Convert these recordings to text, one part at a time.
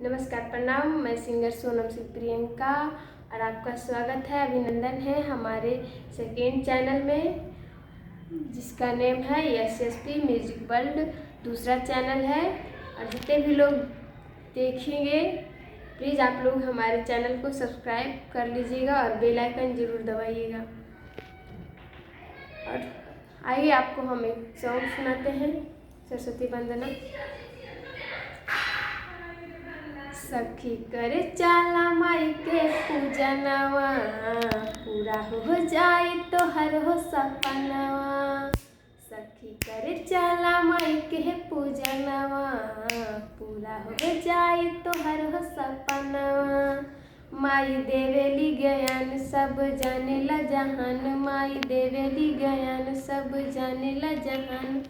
नमस्कार, प्रणाम। मैं सिंगर सोनम सिंह प्रियंका और आपका स्वागत है, अभिनंदन है हमारे सेकेंड चैनल में, जिसका नेम है SSP म्यूजिक वर्ल्ड। दूसरा चैनल है और जितने भी लोग देखेंगे प्लीज़ आप लोग हमारे चैनल को सब्सक्राइब कर लीजिएगा और बेल आइकन ज़रूर दबाइएगा। और आइए आपको हम एक सॉन्ग सुनाते हैं, सरस्वती वंदना। सखी करे चाला माई के पूजनवा, पूरा हो जाए तो हर हो सपनवा। सखी करे चाला माई के पूजनवा, पूरा हो जाए तो हर हो सपनवा। माई देवेली ज्ञान सब जाने ला जहान, माई देवेली ज्ञान सब जाने ला जहान।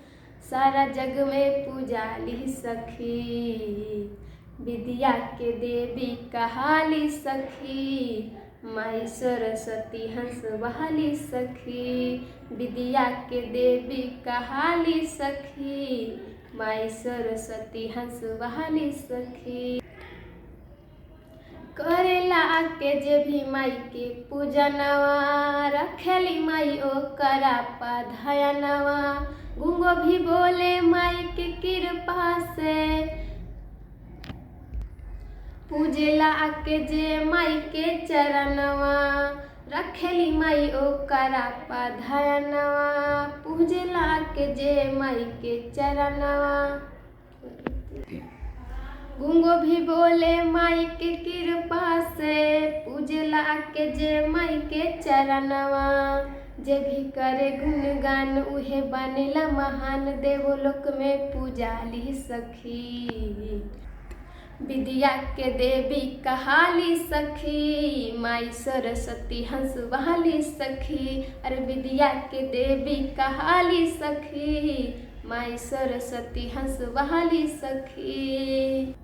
सारा जग में पूजाली सखी, विद्या के देवी कहाली सखी। माई सरस्वती हंस बहाली सखी, विद्या के देवी कहाली सखी। माई सरस्वती हंस बहाली सखी। करेला आके जे भी माई के पूजनवा, रखेली माई ओकरा पाधयनवा। गुंगो भी बोले माई के कृपा से, पूजेला आके जे माई के चरणवा। रखेली माई ओकरा पाधयनवा, पूजेला आके जे माई के चरणवा। गुंगो भी बोले माई के कृपा से, पूजेला आके जे माई के चरणवा। जे भी करे गुणगान उहे बनेला महान, देवलोक में पूजाली सखी। विद्या के देवी कहाली सखी, माई सरस्वती हंस बहाली सखी। अरे विद्या के देवी कहाली सखी, माई सरस्वती हंस बहाली सखी।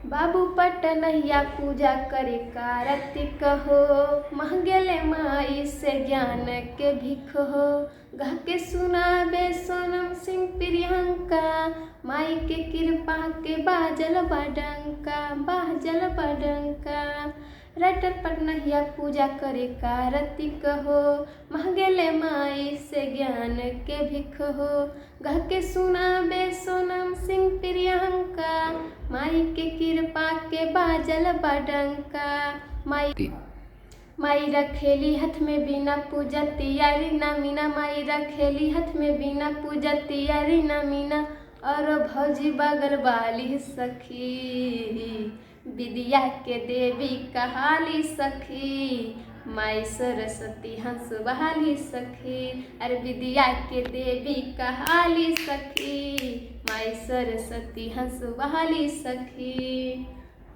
बाबू पटनहिया पूजा करे कार्तिक हो, महंगेले माई से ज्ञान के भिख हो। गा के सुनाबे सोनम सिंह प्रियंका, माई के कृपा के बाजल बडंका, बाजल बडंका। रटर पटनहिया पूजा करे कार्तिक हो, महंगेले माई से ज्ञान के भिख हो। गा के सुनाबे सोनम सिंह प्रियंका, माई के कृपा के बाजल बडंका। माई रखेली हाथ में बिना पूजा तियारी ना मीना, माई रखेली हाथ में बिना पूजा तियारी ना मीना। और भौजी बगल वाली सखी, विद्या के देवी कहाली सखी। माई सरस्वती हंस बहाली सखी, अरे विद्या के देवी कहाली सखी। माई सरस्वती हंस बहाली सखी।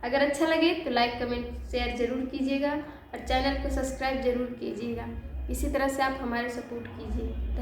अगर अच्छा लगे तो लाइक कमेंट शेयर ज़रूर कीजिएगा और चैनल को सब्सक्राइब ज़रूर कीजिएगा। इसी तरह से आप हमारे सपोर्ट कीजिए।